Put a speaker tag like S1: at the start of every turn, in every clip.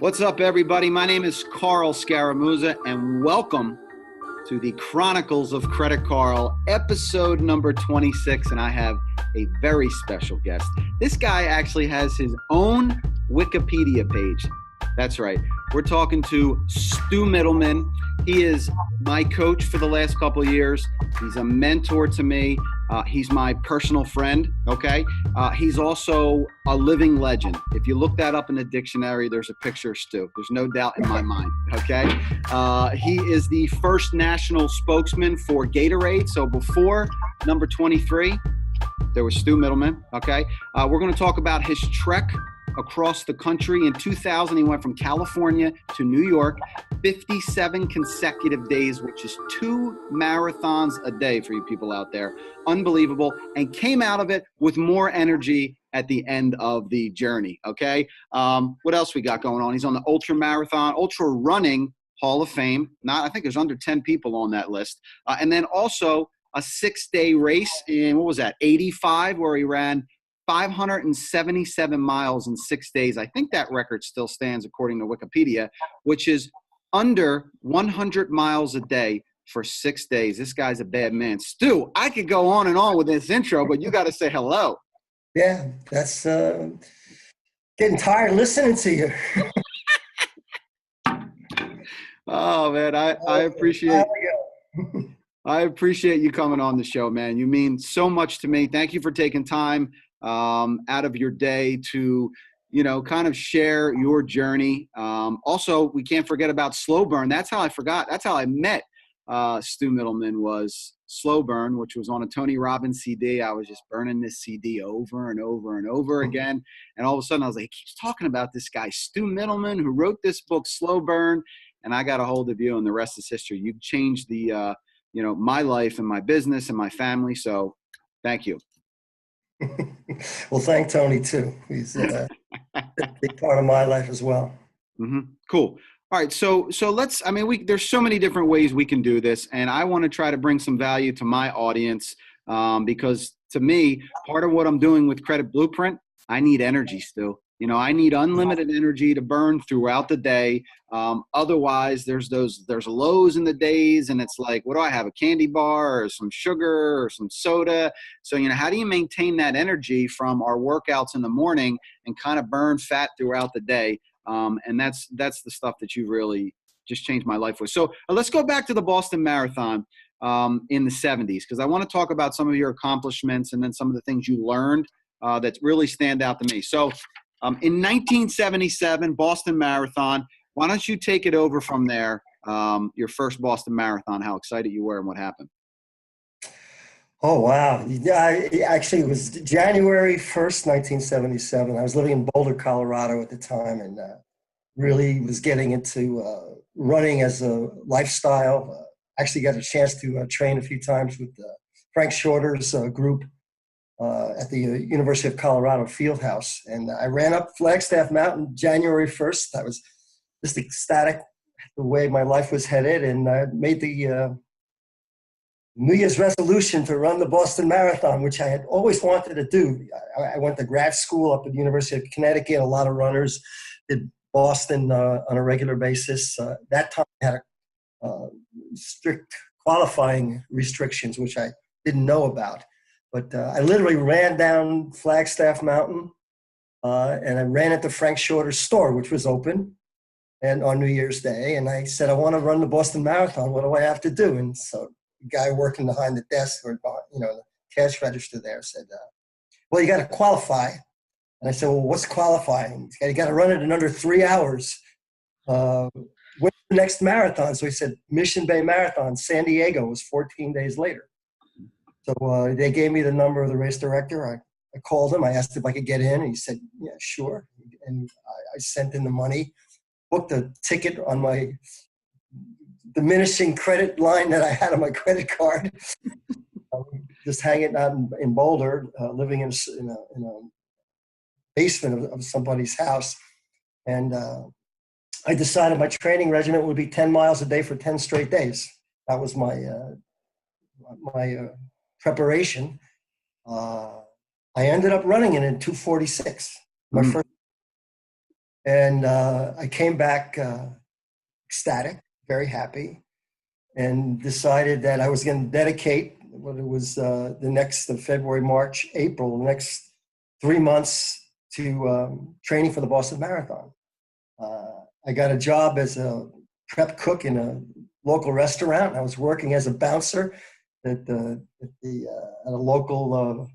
S1: What's up, everybody? My name is Carl Scaramuzza, and welcome to the Chronicles of Credit Carl, episode number 26, and I have a very special guest. This guy actually has his own Wikipedia page. That's right. We're talking to Stu Mittleman. He is my coach for the last couple of years. He's a mentor to me. He's my personal friend, okay? He's also a living legend. If you look that up in the dictionary, there's a picture of Stu. There's no doubt in my mind, okay? He is the first national spokesman for Gatorade. So before number 23, there was Stu Mittleman, okay? We're going to talk about his trek across the country. In 2000, he went from California to New York, 57 consecutive days, which is 2 marathons a day for you people out there. Unbelievable. And came out of it with more energy at the end of the journey, okay? What else we got going on? He's on the Ultrarunning Hall of Fame. I think there's under 10 people on that list. And then also a 6-day race in, what was that, 85, where he ran 577 miles in 6 days. I think that record still stands according to Wikipedia, which is under 100 miles a day for 6 days. This guy's a bad man. Stu, I could go on and on with this intro, but you got to say hello.
S2: Yeah, that's getting tired listening to you.
S1: Oh, man, I appreciate I appreciate you coming on the show, man. You mean so much to me. Thank you for taking time out of your day to, kind of share your journey. Also, we can't forget about Slow Burn. That's how I met Stu Mittleman, was Slow Burn, which was on a Tony Robbins CD. I was just burning this CD over and over and over again. And all of a sudden I was like, he keeps talking about this guy, Stu Mittleman, who wrote this book, Slow Burn. And I got a hold of you, and the rest is history. You've changed the, my life and my business and my family. So thank you.
S2: Well, thank Tony too. He's a big part of my life as well.
S1: Mm-hmm. Cool. All right. So there's so many different ways we can do this, and I want to try to bring some value to my audience because to me, part of what I'm doing with Credit Blueprint, I need energy still. I need unlimited energy to burn throughout the day. Otherwise, there's lows in the days, and it's like, what do I have? A candy bar or some sugar or some soda? So, how do you maintain that energy from our workouts in the morning and kind of burn fat throughout the day? And that's the stuff that you really just changed my life with. So let's go back to the Boston Marathon in the 70s, because I want to talk about some of your accomplishments and then some of the things you learned that really stand out to me. So in 1977, Boston Marathon, why don't you take it over from there, your first Boston Marathon, how excited you were and what happened?
S2: Oh, wow. It was January 1st, 1977. I was living in Boulder, Colorado at the time, and really was getting into running as a lifestyle. Actually got a chance to train a few times with Frank Shorter's group at the University of Colorado Fieldhouse. And I ran up Flagstaff Mountain January 1st. I was just ecstatic the way my life was headed, and I made the New Year's resolution to run the Boston Marathon, which I had always wanted to do. I went to grad school up at the University of Connecticut. A lot of runners did Boston on a regular basis. That time I had strict qualifying restrictions, which I didn't know about. But I literally ran down Flagstaff Mountain, and I ran into Frank Shorter's store, which was open, and on New Year's Day. And I said, I want to run the Boston Marathon. What do I have to do? And so the guy working behind the desk, or the cash register there, said, well, you got to qualify. And I said, well, what's qualifying? You got to run it in under 3 hours. When's the next marathon? So he said, Mission Bay Marathon, San Diego, was 14 days later. So they gave me the number of the race director. I called him. I asked if I could get in. And he said, yeah, sure. And I sent in the money, booked a ticket on my diminishing credit line that I had on my credit card. Just hanging out in Boulder, living in a basement of somebody's house. And I decided my training regimen would be 10 miles a day for 10 straight days. That was my preparation. I ended up running it in 2:46. My first And I came back ecstatic, very happy, and decided that I was going to dedicate what it was the next February, March, April, the next 3 months to training for the Boston Marathon. I got a job as a prep cook in a local restaurant. I was working as a bouncer at a local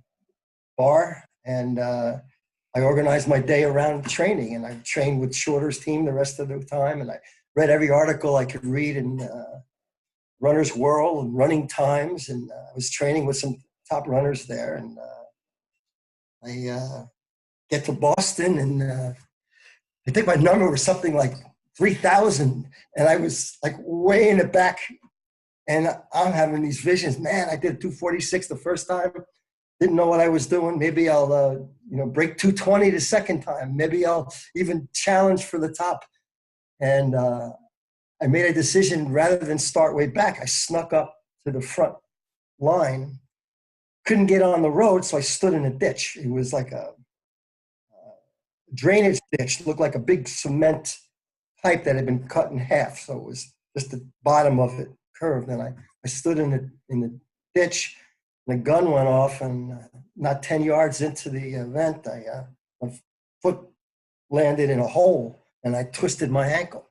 S2: bar, and I organized my day around training, and I trained with Shorter's team the rest of the time, and I read every article I could read in Runner's World and Running Times, and I was training with some top runners there, and I get to Boston, and I think my number was something like 3,000, and I was like way in the back, and I'm having these visions. Man, I did 246 the first time. Didn't know what I was doing. Maybe I'll, break 220 the second time. Maybe I'll even challenge for the top. And I made a decision rather than start way back. I snuck up to the front line. Couldn't get on the road, so I stood in a ditch. It was like a drainage ditch. It looked like a big cement pipe that had been cut in half. So it was just the bottom of it curved. And I stood in the ditch. The gun went off, and not 10 yards into the event, my foot landed in a hole, and I twisted my ankle.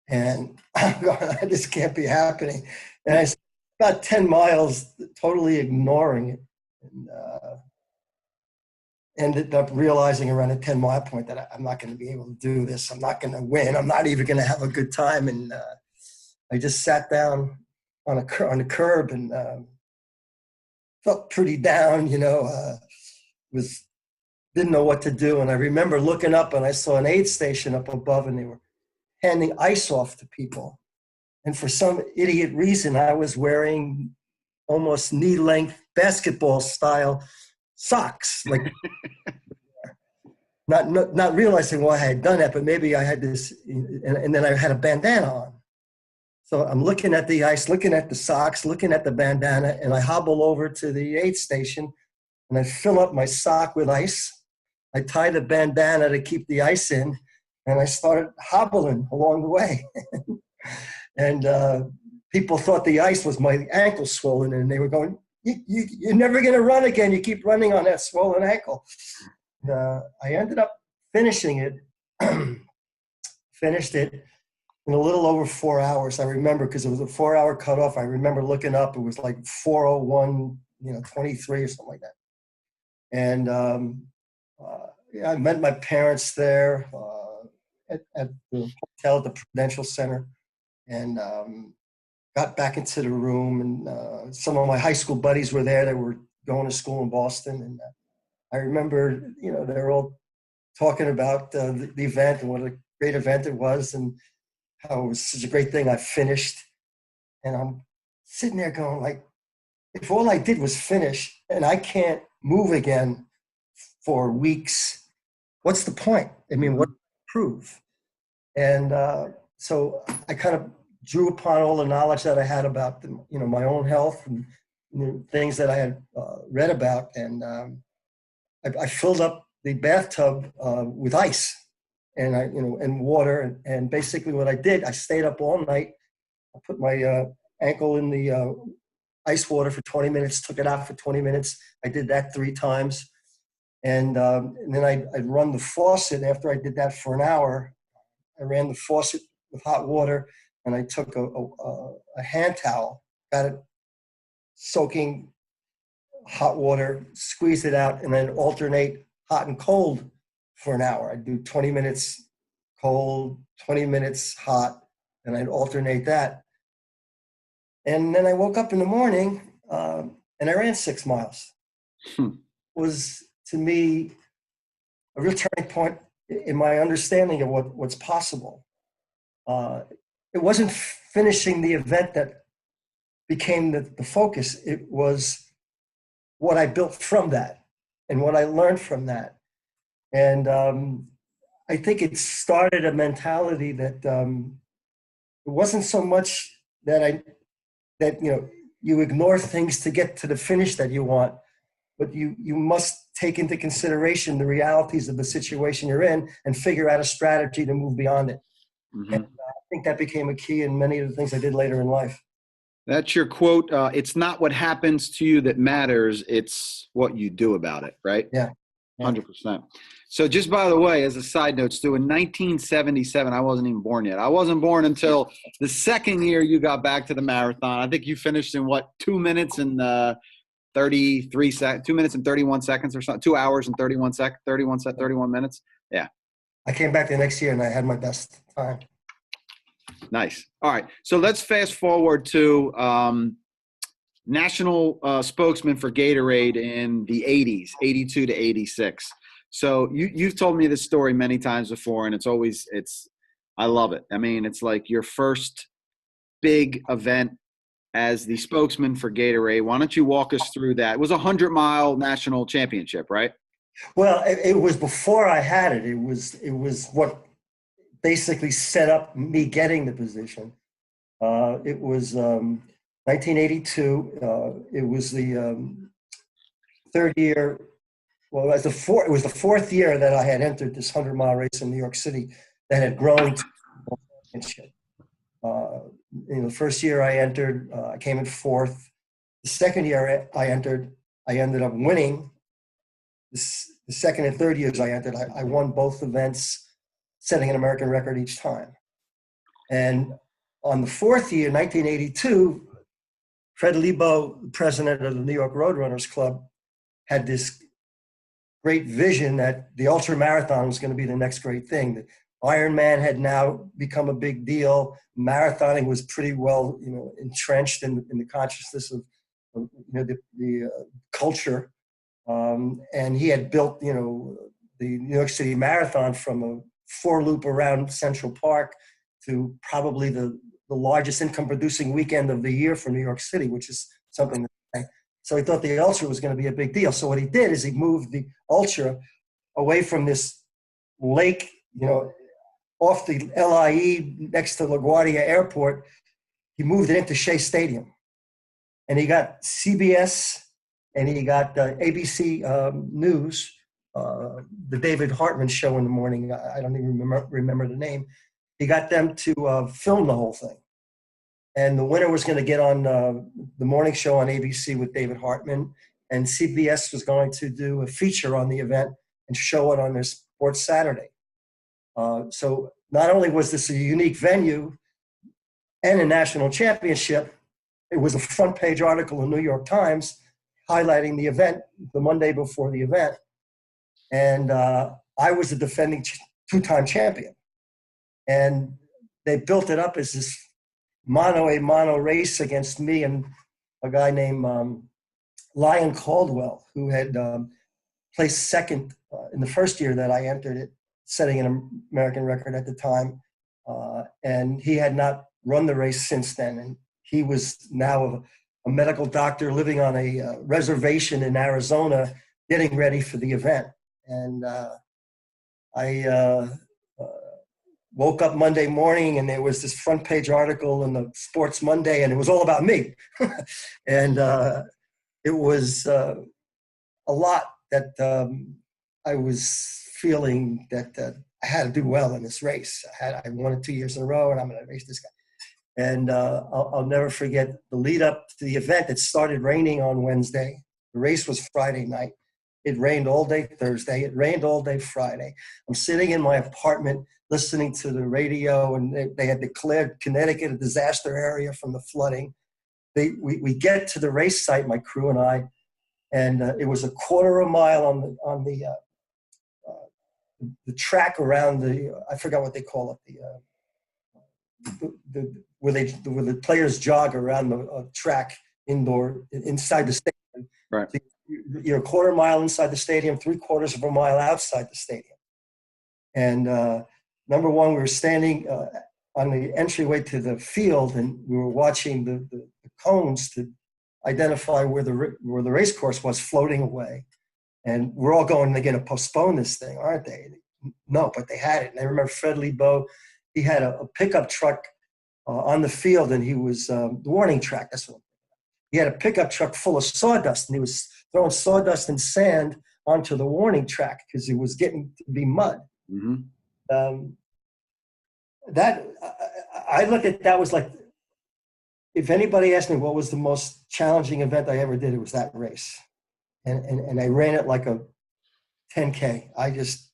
S2: And I'm going, this can't be happening. And I spent about 10 miles totally ignoring it, and ended up realizing around a 10-mile point that I'm not going to be able to do this. I'm not going to win. I'm not even going to have a good time. And I just sat down on the curb and felt pretty down, didn't know what to do. And I remember looking up, and I saw an aid station up above, and they were handing ice off to people. And for some idiot reason, I was wearing almost knee-length basketball style socks, like not realizing why I had done that, but maybe I had this, and then I had a bandana on. So I'm looking at the ice, looking at the socks, looking at the bandana, and I hobble over to the aid station, and I fill up my sock with ice. I tie the bandana to keep the ice in, and I started hobbling along the way. And people thought the ice was my ankle swollen, and they were going, you're never going to run again. You keep running on that swollen ankle. I ended up finishing it, finished it in a little over 4 hours. I remember, because it was a 4-hour cutoff. I remember looking up, it was like 4:01, 23 or something like that. And I met my parents there at the hotel at the Prudential Center, and got back into the room, and some of my high school buddies were there that were going to school in Boston. And I remember, they were all talking about the event and what a great event it was, and how it was such a great thing I finished. And I'm sitting there going, like, if all I did was finish and I can't move again for weeks, what's the point? I mean, what prove? And so I kind of drew upon all the knowledge that I had about, my own health and things that I had read about, and I filled up the bathtub with ice and and water, and basically what I did, I stayed up all night. I put my ankle in the ice water for 20 minutes, took it out for 20 minutes. I did that 3 times, and then I'd run the faucet. After I did that for an hour, I ran the faucet with hot water, and I took a hand towel, got it soaking hot water, squeezed it out, and then alternate hot and cold for an hour. I'd do 20 minutes cold, 20 minutes hot, and I'd alternate that. And then I woke up in the morning, and I ran 6 miles. It was, to me, a real turning point in my understanding of what's possible. It wasn't finishing the event that became the focus. It was what I built from that and what I learned from that. And I think it started a mentality that it wasn't so much that you ignore things to get to the finish that you want, but you must take into consideration the realities of the situation you're in and figure out a strategy to move beyond it.
S1: Mm-hmm.
S2: And I think that became a key in many of the things I did later in life.
S1: That's your quote. It's not what happens to you that matters. It's what you do about it, right?
S2: Yeah.
S1: 100%. So just by the way, as a side note, Stu, in 1977, I wasn't even born yet. I wasn't born until the second year you got back to the marathon. I think you finished in 2 minutes and 2 minutes and 31 seconds or something, 2 hours and 31 minutes. Yeah.
S2: I came back the next year and I had my best time.
S1: Nice. All right. So let's fast forward to national spokesman for Gatorade in the 80s, 82 to 86. So you've told me this story many times before, and I love it. I mean, it's like your first big event as the spokesman for Gatorade. Why don't you walk us through that? It was a 100-mile national championship, right?
S2: Well, it was before I had it. It was what basically set up me getting the position. It was 1982. It was the third year. Well, it was the fourth year that I had entered this 100-mile race in New York City that had grown to a championship. The first year I entered, I came in fourth. The second year I entered, I ended up winning. The second and third years I entered, I won both events, setting an American record each time. And on the fourth year, 1982, Fred Lebo, president of the New York Roadrunners Club, had this great vision that the ultra marathon was going to be the next great thing. The Ironman had now become a big deal. Marathoning was pretty well, entrenched in the consciousness of the culture. And he had built, the New York City Marathon from a 4-loop around Central Park to probably the largest income-producing weekend of the year for New York City, which is something. So he thought the ultra was going to be a big deal. So what he did is he moved the ultra away from this lake, off the LIE next to LaGuardia Airport. He moved it into Shea Stadium. And he got CBS and he got ABC News, the David Hartman show in the morning. I don't even remember the name. He got them to film the whole thing. And the winner was going to get on the morning show on ABC with David Hartman. And CBS was going to do a feature on the event and show it on their Sports Saturday. So not only was this a unique venue and a national championship, it was a front page article in the New York Times highlighting the event the Monday before the event. And I was the defending two-time champion. And they built it up as this mano-a-mano race against me and a guy named Lion Caldwell, who had placed second in the first year that I entered it, setting an American record at the time. And he had not run the race since then. And he was now a medical doctor living on a reservation in Arizona, getting ready for the event. And I woke up Monday morning and there was this front page article in the Sports Monday, and it was all about me. And it was a lot that I was feeling that I had to do well in this race. I won it 2 years in a row, and I'm going to race this guy. And I'll never forget the lead up to the event. It started raining on Wednesday. The race was Friday night. It rained all day Thursday. It rained all day Friday. I'm sitting in my apartment listening to the radio, and they had declared Connecticut a disaster area from the flooding. We get to the race site, my crew and I, and it was a quarter of a mile on the track around I forgot what they call it, where the players jog around the track inside the stadium.
S1: Right.
S2: So you're a quarter mile inside the stadium, 3/4 of a mile outside the stadium. And number one, we were standing on the entryway to the field, and we were watching the cones to identify where the race course was floating away. And we're all going, they're going to postpone this thing, aren't they? No, but they had it. And I remember Fred Lebo, he had a pickup truck on the field, and he was the warning track. That's what he had a pickup truck full of sawdust, and he was throwing sawdust and sand onto the warning track because it was getting to be mud.
S1: Mm-hmm.
S2: That I look at that was like, if anybody asked me what was the most challenging event I ever did, it was that race. And I ran it like a 10K. I just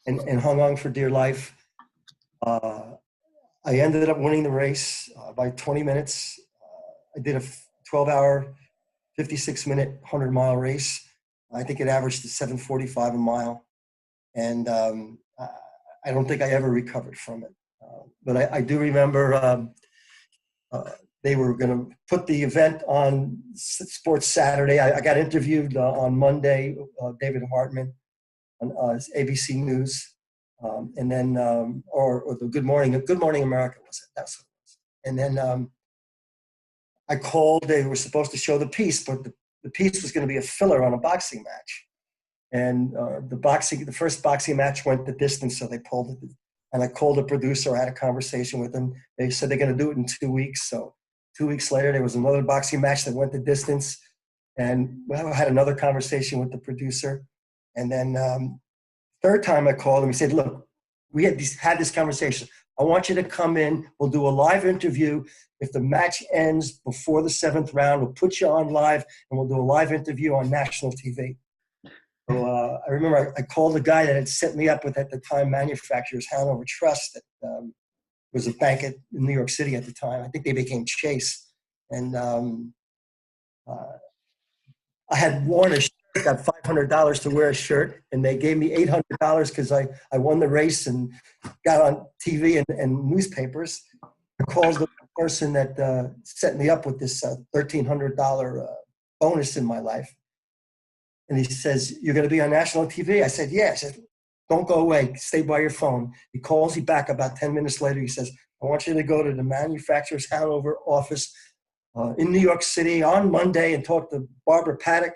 S2: and hung on for dear life. I ended up winning the race by 20 minutes. I did a 12-hour, 56-minute, 100-mile race. I think it averaged to 7:45 a mile. And I don't think I ever recovered from it. But I do remember they were going to put the event on Sports Saturday. I got interviewed on Monday, David Hartman on ABC News, and then or the Good Morning America was it? That's what it was. And then I called. They were supposed to show the piece, but the piece was going to be a filler on a boxing match. And the first boxing match went the distance, so they pulled it. And I called the producer. I had a conversation with them. They said they're going to do it in 2 weeks. So 2 weeks later, there was another boxing match that went the distance. And I had another conversation with the producer. And then third time I called him, he said, look, we had this conversation. I want you to come in. We'll do a live interview. If the match ends before the 7th round, we'll put you on live, and we'll do a live interview on national TV. So I remember I called the guy that had set me up with, at the time, Manufacturers Hanover Trust, that was a bank in New York City at the time. I think they became Chase. And I had worn a shirt, got $500 to wear a shirt, and they gave me $800 because I won the race and got on TV and newspapers. I called the person that set me up with this $1,300 bonus in my life. And he says, you're going to be on national TV? I said, yeah. I said, don't go away. Stay by your phone. He calls me back about 10 minutes later. He says, I want you to go to the Manufacturers Hanover office in New York City on Monday and talk to Barbara Paddock.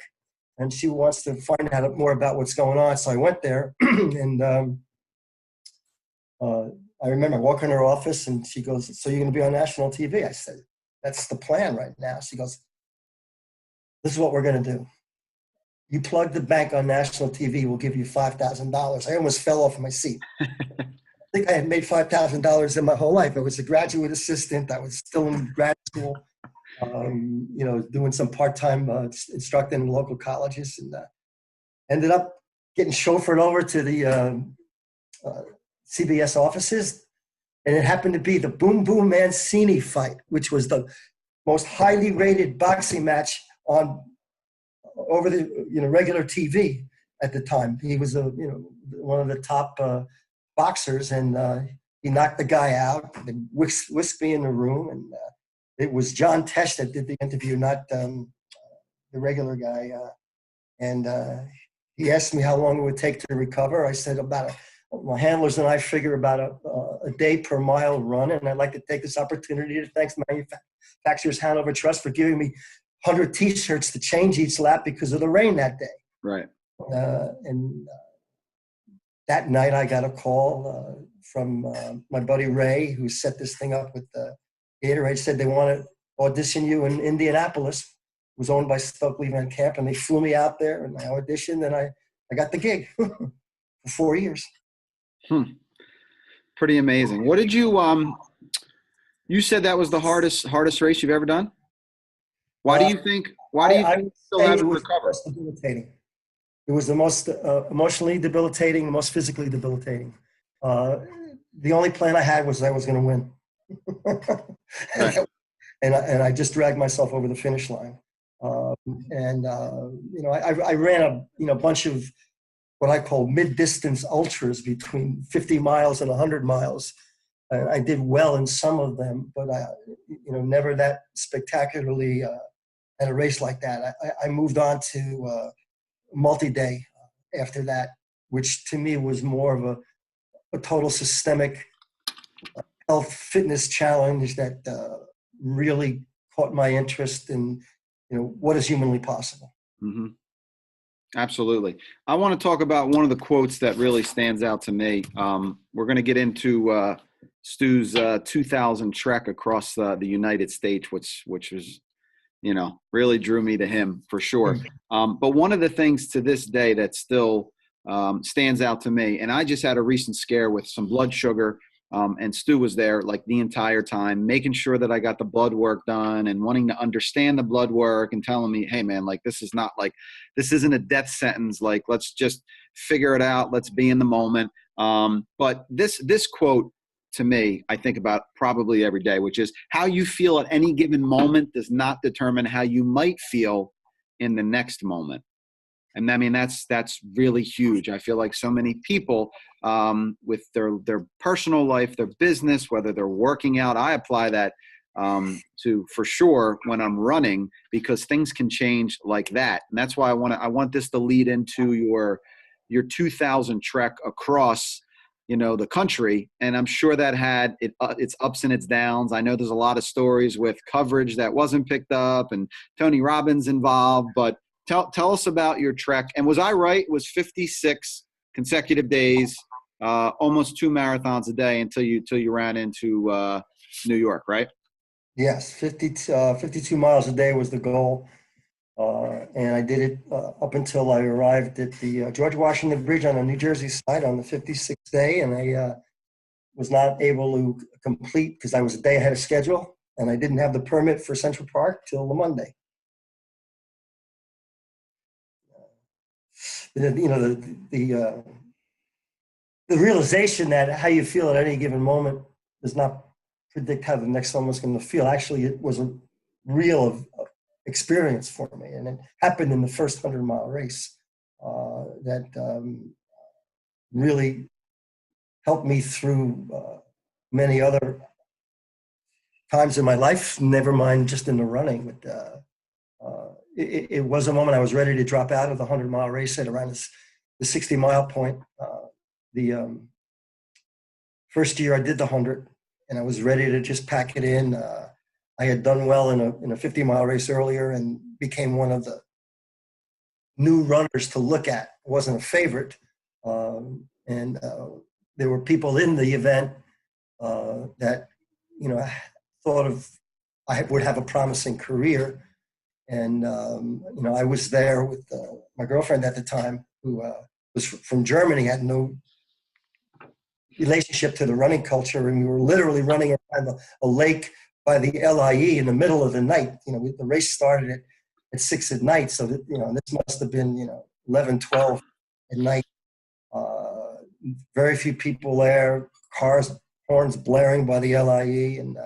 S2: And she wants to find out more about what's going on. So I went there, and I remember walking in her office, and she goes, so you're going to be on national TV? I said, that's the plan right now. She goes, this is what we're going to do. You plug the bank on national TV, we'll give you $5,000. I almost fell off my seat. I think I had made $5,000 in my whole life. I was a graduate assistant. I was still in grad school, doing some part-time instructing in local colleges, and ended up getting chauffeured over to the CBS offices. And it happened to be the Boom Boom Mancini fight, which was the most highly rated boxing match on over the regular TV at the time. He was one of the top boxers, and he knocked the guy out. They whisked me in the room, and it was John Tesh that did the interview, not the regular guy. And he asked me how long it would take to recover. I said my handlers and I figure about a day per mile run, and I'd like to take this opportunity to thank Manufacturers Hanover Trust for giving me 100 T-shirts to change each lap because of the rain that day.
S1: Right.
S2: And that night I got a call from my buddy Ray, who set this thing up with Gatorade. Said they want to audition you in Indianapolis. It was owned by Stokely Van Camp, and they flew me out there, and I auditioned, and I got the gig for 4 years.
S1: Pretty amazing. What did you you said that was the hardest race you've ever done? Why do you think you still haven't recovered?
S2: Debilitating. It was the most emotionally debilitating, the most physically debilitating. The only plan I had was I was going to win.
S1: Right.
S2: and I just dragged myself over the finish line. I ran a bunch of what I call mid-distance ultras between 50 miles and 100 miles. And I did well in some of them, but never that spectacularly at a race like that. I moved on to multi-day after that, which to me was more of a total systemic health fitness challenge that really caught my interest in, what is humanly possible.
S1: Mm-hmm. Absolutely. I want to talk about one of the quotes that really stands out to me. We're going to get into Stu's 2000 trek across the United States, which was really drew me to him for sure. But one of the things to this day that still stands out to me, and I just had a recent scare with some blood sugar, and Stu was there like the entire time, making sure that I got the blood work done and wanting to understand the blood work and telling me, hey man, like this isn't a death sentence. Like, let's just figure it out. Let's be in the moment. But this quote to me, I think about probably every day, which is, how you feel at any given moment does not determine how you might feel in the next moment. And I mean, that's really huge. I feel like so many people with their personal life, their business, whether they're working out, I apply that to for sure when I'm running, because things can change like that. And that's why I want this to lead into your 2000 trek across, the country. And I'm sure that had its ups and its downs. I know there's a lot of stories with coverage that wasn't picked up and Tony Robbins involved, but tell us about your trek. And was I right? It was 56 consecutive days, almost 2 marathons a day until you ran into New York, right?
S2: Yes, 52 miles a day was the goal. And I did it up until I arrived at the George Washington Bridge on the New Jersey side on the 56th day. And I was not able to complete because I was a day ahead of schedule, and I didn't have the permit for Central Park till the Monday. The realization that how you feel at any given moment does not predict how the next someone's going to feel. Actually, it was a real experience for me, and it happened in the first 100-mile race that really helped me through many other times in my life, never mind just in the running. But it was a moment I was ready to drop out of the 100-mile race at around the 60-mile point. The first year I did the 100, and I was ready to just pack it in. I had done well in a 50-mile race earlier and became one of the new runners to look at. I wasn't a favorite. And there were people in the event that, thought I would have a promising career. And, I was there with my girlfriend at the time, who was from Germany, had no relationship to the running culture. And we were literally running around a lake by the LIE in the middle of the night. The race started at 6 at night. So that, this must have been, 11, 12 at night. Very few people there, horns blaring by the LIE. And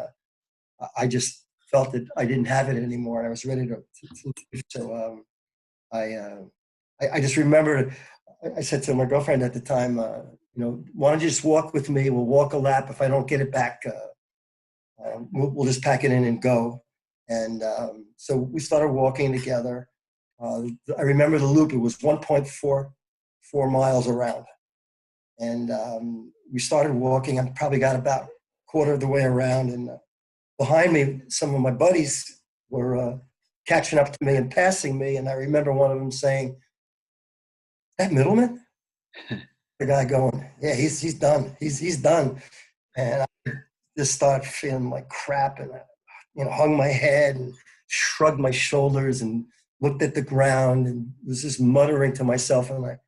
S2: I just felt that I didn't have it anymore. And I was ready to so I just remember, I said to my girlfriend at the time, why don't you just walk with me? We'll walk a lap. If I don't get it back, we'll just pack it in and go. And so we started walking together. I remember the loop. It was 1.44 miles around. And we started walking. I probably got about a quarter of the way around. And behind me, some of my buddies were catching up to me and passing me. And I remember one of them saying, "That Mittleman?" The guy going, "Yeah, he's done. He's done." And I just started feeling like crap, and I, hung my head and shrugged my shoulders and looked at the ground and was just muttering to myself. And I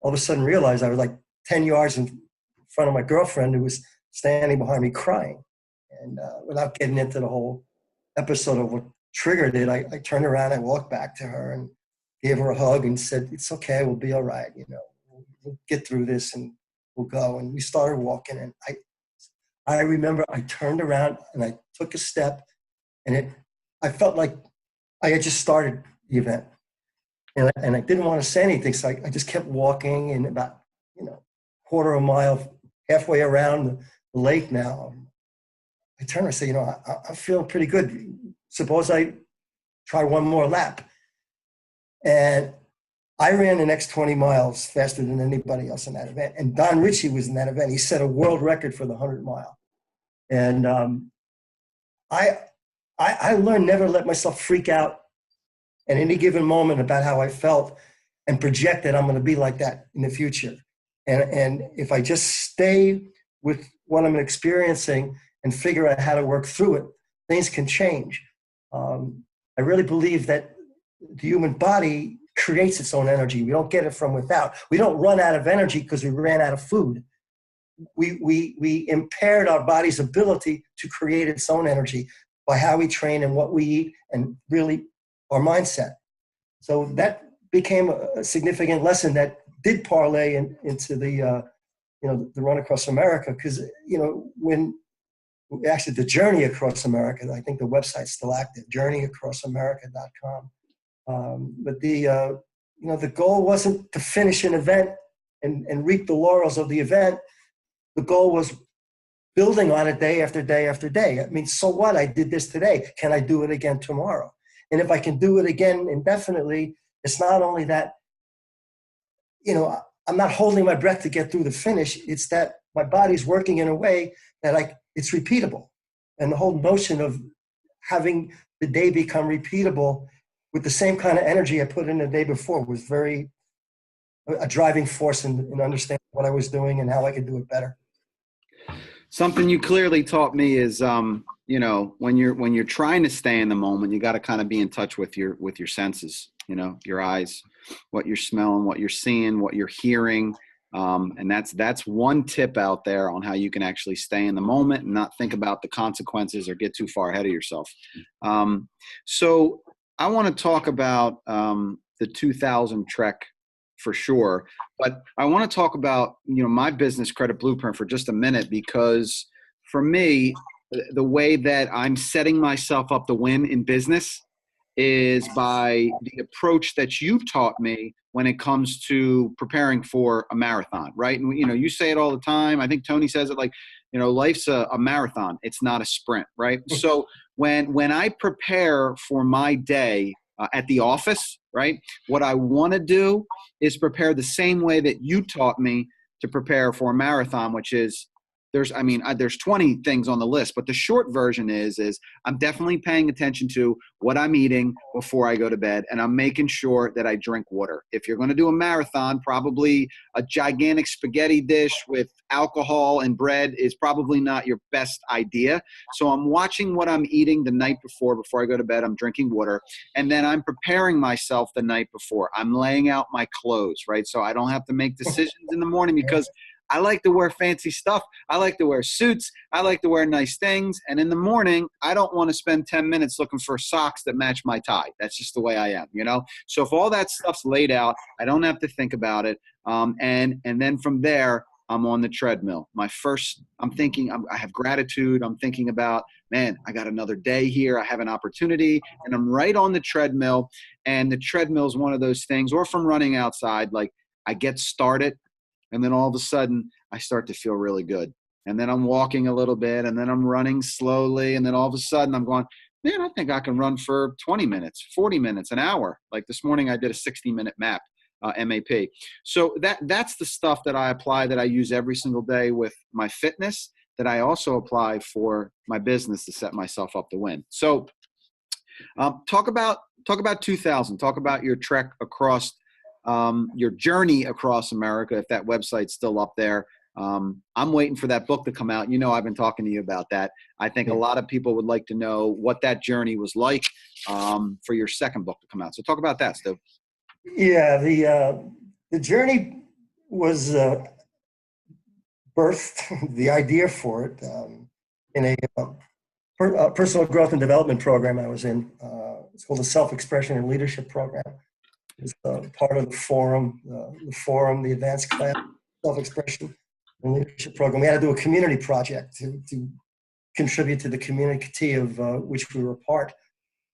S2: all of a sudden realized I was like 10 yards in front of my girlfriend, who was standing behind me crying. And without getting into the whole episode of what triggered it, I turned around and walked back to her and gave her a hug and said, "It's okay, we'll be all right. We'll get through this and we'll go." And we started walking, and I remember I turned around and I took a step, and I felt like I had just started the event. And I didn't want to say anything, so I just kept walking, and about, quarter of a mile, halfway around the lake now, I turned and I said, I'm feeling pretty good. Suppose I try one more lap. And I ran the next 20 miles faster than anybody else in that event. And Don Ritchie was in that event. He set a world record for the 100-mile. And I learned never to let myself freak out at any given moment about how I felt and project that I'm going to be like that in the future. And if I just stay with what I'm experiencing and figure out how to work through it, things can change. I I really believe that the human body creates its own energy. We don't get it from without. We don't run out of energy because we ran out of food. We impaired our body's ability to create its own energy by how we train and what we eat, and really our mindset. So that became a significant lesson that did parlay into the the run across America, because when actually the journey across America, I think the website's still active, journeyacrossamerica.com. But the goal wasn't to finish an event and reap the laurels of the event. The goal was building on it day after day after day. I mean, so what? I did this today. Can I do it again tomorrow? And if I can do it again indefinitely, it's not only that, I'm not holding my breath to get through the finish. It's that my body's working in a way that it's repeatable. And the whole notion of having the day become repeatable with the same kind of energy I put in the day before was very a driving force in understanding what I was doing and how I could do it better.
S1: Something you clearly taught me is, when you're trying to stay in the moment, you got to kind of be in touch with your senses, your eyes, what you're smelling, what you're seeing, what you're hearing. And that's one tip out there on how you can actually stay in the moment and not think about the consequences or get too far ahead of yourself. So I want to talk about the 2000 Trek for sure, but I want to talk about, my business Credit Blueprint for just a minute, because for me, the way that I'm setting myself up to win in business is by the approach that you've taught me when it comes to preparing for a marathon, right? And, you say it all the time. I think Tony says it life's a marathon. It's not a sprint, right? So when I prepare for my day at the office, right, what I want to do is prepare the same way that you taught me to prepare for a marathon, which is there's 20 things on the list, but the short version is I'm definitely paying attention to what I'm eating before I go to bed, and I'm making sure that I drink water. If you're going to do a marathon, probably a gigantic spaghetti dish with alcohol and bread is probably not your best idea. So I'm watching what I'm eating the night before I go to bed. I'm drinking water, and then I'm preparing myself the night before. I'm laying out my clothes, right? So I don't have to make decisions in the morning, because I like to wear fancy stuff. I like to wear suits. I like to wear nice things. And in the morning, I don't want to spend 10 minutes looking for socks that match my tie. That's just the way I am, So if all that stuff's laid out, I don't have to think about it. And then from there, I'm on the treadmill. I'm thinking, I have gratitude. I'm thinking about, man, I got another day here. I have an opportunity, and I'm right on the treadmill. And the treadmill is one of those things, or from running outside, I get started, and then all of a sudden I start to feel really good. And then I'm walking a little bit, and then I'm running slowly. And then all of a sudden I'm going, man, I think I can run for 20 minutes, 40 minutes, an hour. Like this morning I did a 60-minute MAP. MAP. So that's the stuff that I apply, that I use every single day with my fitness, that I also apply for my business to set myself up to win. So talk about 2000. Talk about your trek across, your journey across America, if that website's still up there. I'm waiting for that book to come out. I've been talking to you about that. I think a lot of people would like to know what that journey was like for your second book to come out. So talk about that, Stu.
S2: Yeah, the journey was birthed, the idea for it, in a personal growth and development program I was in. It's called the Self-Expression and Leadership Program. It's part of the forum, the advanced class, Self-Expression and Leadership Program. We had to do a community project to contribute to the community of which we were a part.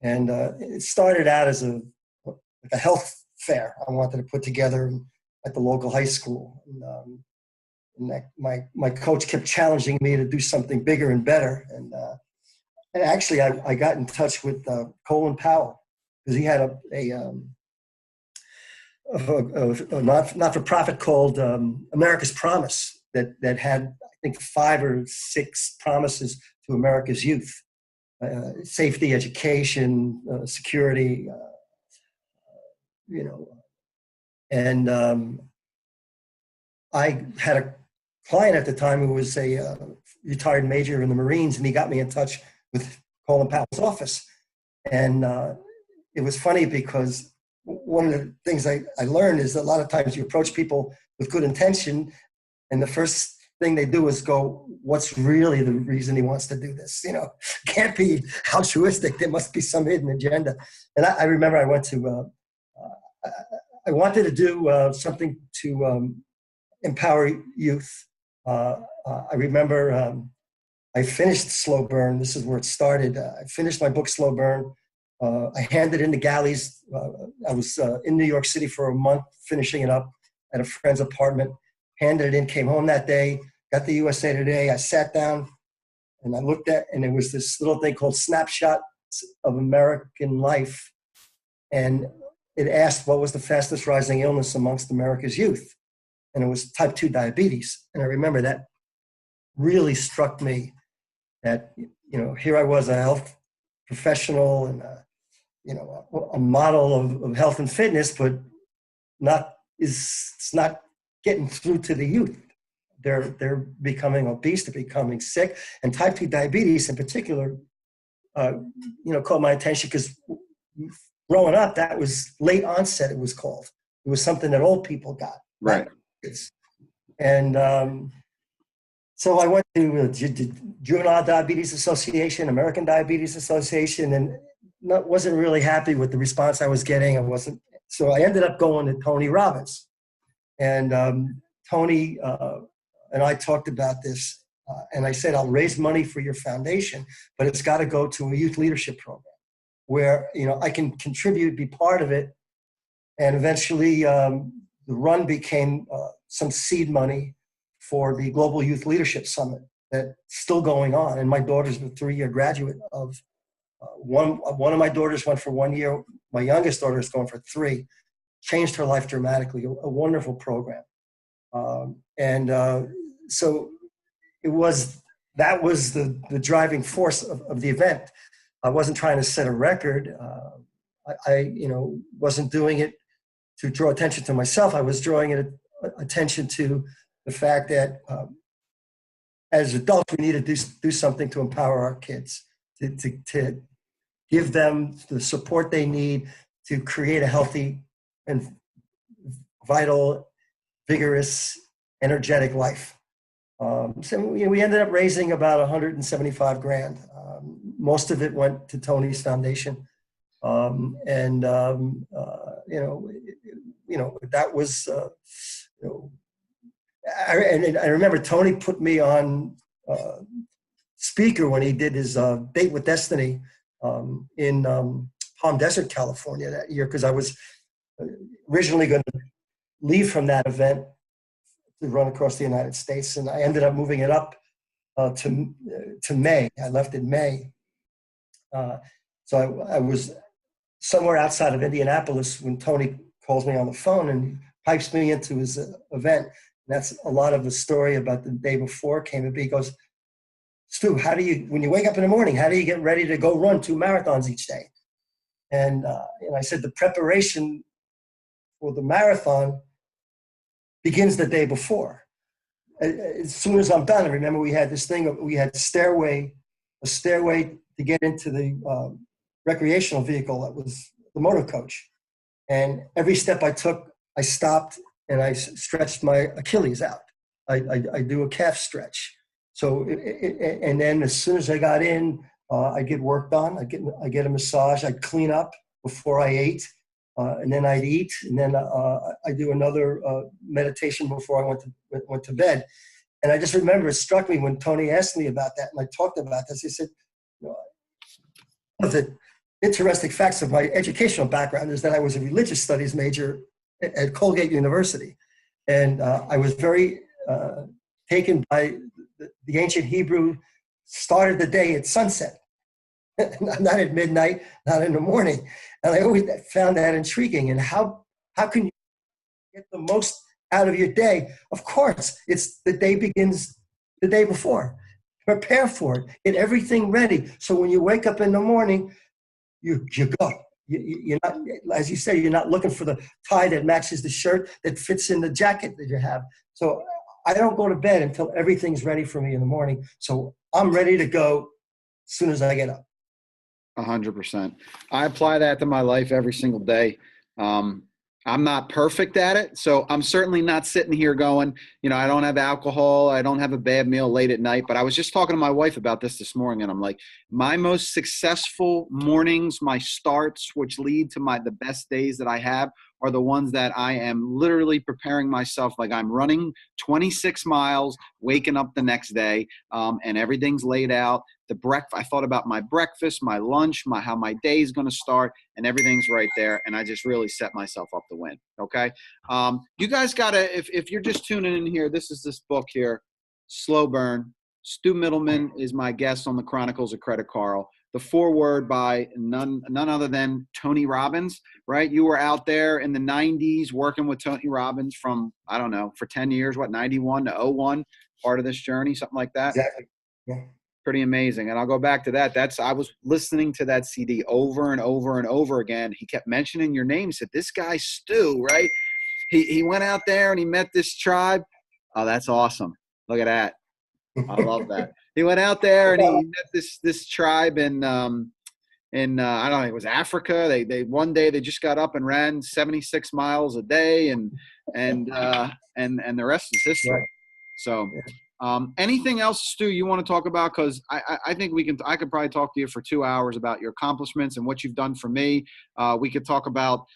S2: And it started out as a health fair I wanted to put together at the local high school. And my coach kept challenging me to do something bigger and better. And actually, I got in touch with Colin Powell, because he had a not-for-profit called America's Promise that had, I think, 5 or 6 promises to America's youth: safety, education, security. And I had a client at the time who was a retired major in the Marines, and he got me in touch with Colin Powell's office. And it was funny because one of the things I learned is that a lot of times you approach people with good intention, and the first thing they do is go, what's really the reason he wants to do this? Can't be altruistic. There must be some hidden agenda. And I remember I went to, I wanted to do something to empower youth. I remember I finished Slow Burn. This is where it started. I finished my book, Slow Burn. I handed in the galleys. I was in New York City for a month, finishing it up at a friend's apartment. Handed it in, came home that day, got the USA Today. I sat down and I looked at, and there was this little thing called Snapshots of American Life. And it asked what was the fastest rising illness amongst America's youth. And it was type 2 diabetes. And I remember that really struck me that, here I was, a health professional and, a model of health and fitness, but it's not getting through to the youth. They're becoming obese, they're becoming sick, and type 2 diabetes in particular, caught my attention because growing up, that was late onset. It was called. It was something that old people got.
S1: Right.
S2: And so I went to the Juvenile Diabetes Association, American Diabetes Association, and wasn't really happy with the response I was getting. So I ended up going to Tony Robbins. And Tony and I talked about this, and I said, I'll raise money for your foundation, but it's got to go to a youth leadership program where, I can contribute, be part of it. And eventually the run became some seed money for the Global Youth Leadership Summit that's still going on. And my daughter's a 3-year graduate of one of my daughters went for 1 year. My youngest daughter is going for 3. Changed her life dramatically, a wonderful program. So that was the driving force of the event. I wasn't trying to set a record. I wasn't doing it to draw attention to myself. I was drawing attention to the fact that as adults, we need to do something to empower our kids, to give them the support they need to create a healthy and vital, vigorous, energetic life. So we ended up raising about $175,000. Most of it went to Tony's foundation, that was. I remember Tony put me on speaker when he did his Date with Destiny in Palm Desert, California that year, because I was originally going to leave from that event to run across the United States, and I ended up moving it up to May. I left in May. So I was somewhere outside of Indianapolis when Tony calls me on the phone and pipes me into his event. And that's a lot of the story about the day before came to be. He goes, Stu, when you wake up in the morning, how do you get ready to go run 2 marathons each day? And I said, the preparation for the marathon begins the day before. As soon as I'm done, I remember we had this thing, we had a stairway to get into the recreational vehicle that was the motor coach. And every step I took, I stopped and I stretched my Achilles out. I do a calf stretch. So, and then as soon as I got in, I get work done. I get a massage. I'd clean up before I ate, and then I'd eat, and then I do another meditation before I went to bed. And I just remember it struck me when Tony asked me about that, and I talked about this. He said, one of the interesting facts of my educational background is that I was a religious studies major at Colgate University, and I was very taken by the ancient Hebrew started the day at sunset, not at midnight, not in the morning. And I always found that intriguing. And how can you get the most out of your day? Of course, it's the day begins the day before. Prepare for it. Get everything ready. So when you wake up in the morning, you go. You're not, as you say, you're not looking for the tie that matches the shirt that fits in the jacket that you have. So I don't go to bed until everything's ready for me in the morning. So I'm ready to go as soon as I get up.
S1: 100%. I apply that to my life every single day. I'm not perfect at it, so I'm certainly not sitting here going, I don't have alcohol, I don't have a bad meal late at night. But I was just talking to my wife about this morning, and I'm like, my most successful mornings, my starts, which lead to the best days that I have, are the ones that I am literally preparing myself like I'm running 26 miles, waking up the next day, and everything's laid out. I thought about my breakfast, my lunch, how my day is going to start, and everything's right there. And I just really set myself up to win. Okay. You guys gotta, if you're just tuning in here, this book here, Slow Burn. Stu Mittleman is my guest on the Chronicles of Credit Carl. The foreword by none other than Tony Robbins, right? You were out there in the 90s working with Tony Robbins from, I don't know, for 10 years, 91 to 01, part of this journey, something like that.
S2: Exactly. Yeah.
S1: Pretty amazing. And I'll go back to that. I was listening to that CD over and over and over again. He kept mentioning your name. He said, this guy Stu, right? He went out there and he met this tribe. Oh, that's awesome. Look at that. I love that. He went out there and he met this tribe in I don't know, it was Africa. They one day they just got up and ran 76 miles a day, and the rest is history.
S2: Right.
S1: So anything else, Stu, you want to talk about? Because I think I could probably talk to you for 2 hours about your accomplishments and what you've done for me. We could talk about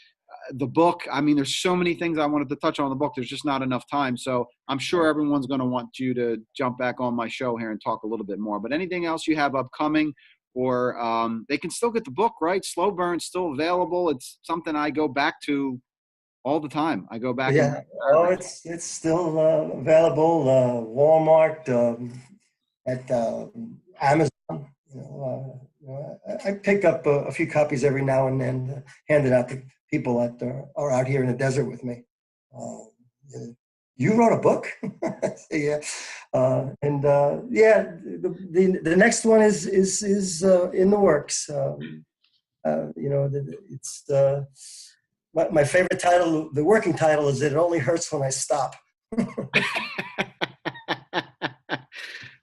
S1: the book. I mean, there's so many things I wanted to touch on the book. There's just not enough time. So I'm sure everyone's going to want you to jump back on my show here and talk a little bit more. But anything else you have upcoming, or they can still get the book, right? Slow Burn, still available. It's something I go back to all the time. I go back.
S2: Yeah. It's still available. Walmart, at Amazon. I pick up a few copies every now and then, hand it out to people that are out here in the desert with me. You wrote a book? Yeah. The next one is in the works. It's my favorite title. The working title is "It Only Hurts When I Stop."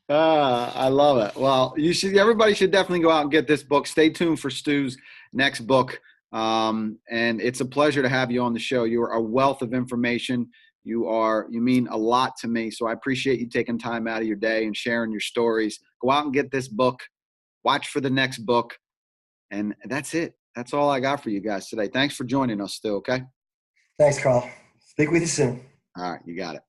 S1: I love it. Well, everybody should definitely go out and get this book. Stay tuned for Stu's next book. And it's a pleasure to have you on the show. You are a wealth of information. You mean a lot to me. So I appreciate you taking time out of your day and sharing your stories. Go out and get this book, watch for the next book. And that's it. That's all I got for you guys today. Thanks for joining us, Stu. Okay.
S2: Thanks, Carl. Speak with you soon.
S1: All right. You got it.